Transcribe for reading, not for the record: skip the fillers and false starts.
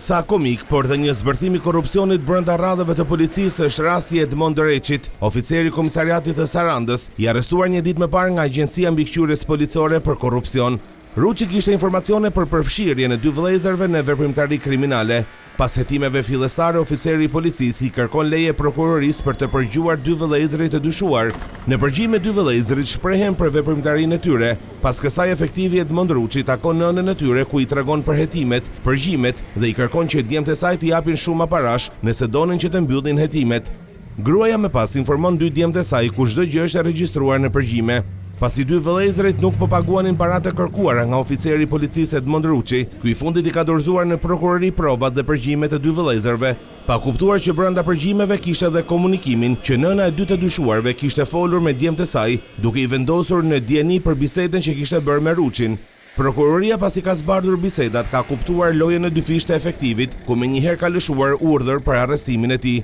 Sa komik, por dhe një zbërthimi korrupsionit brenda radhëve të policisë është rasti i Edmond Dëreqit, oficeri i komisariatit të Sarandës, i arrestuar një ditë më parë nga Agjencia Mbikëqyrjes Policore për korrupsion. Ruçi kishte informacione për përfshirjen e dy vëllezërve në veprimtari kriminale. Pas hetimeve fillestare, oficeri i policisë i kërkon leje prokurorisë për të përgjuar dy vëllezërit e dyshuar. Në përgjigje dy vëllezërit shprehen për veprimtarinë e tyre. Pas kësaj efektivi Edmond Ruçi takon nënën e tyre ku i tregon për hetimet, përgjigjet dhe i kërkon që djemtë e saj të japin shumë parash nëse donin që të mbyllin hetimet. Gruaja më pas informon dy djemtë e saj ku çdo gjë është e regjistruar në përgjigje. Pasi dy vëllezërit nuk po paguanin paratë e kërkuara nga oficeri i policisë Edmond Ruçi, ky i fundit i ka dorëzuar në prokurori provat dhe përgjigjet e dy vëllezërve, pa kuptuar që brenda përgjigjeve kishte edhe komunikimin që nëna e dy të dyshuarve kishte folur me djemtë e saj, duke i vendosur në dieni për bisedën që kishte bërë me Ruçin. Prokuroria pasi ka zbardhur bisedat ka kuptuar lojën e dyfisht të efektivit, ku menjëherë ka lëshuar urdhër për arrestimin e tij.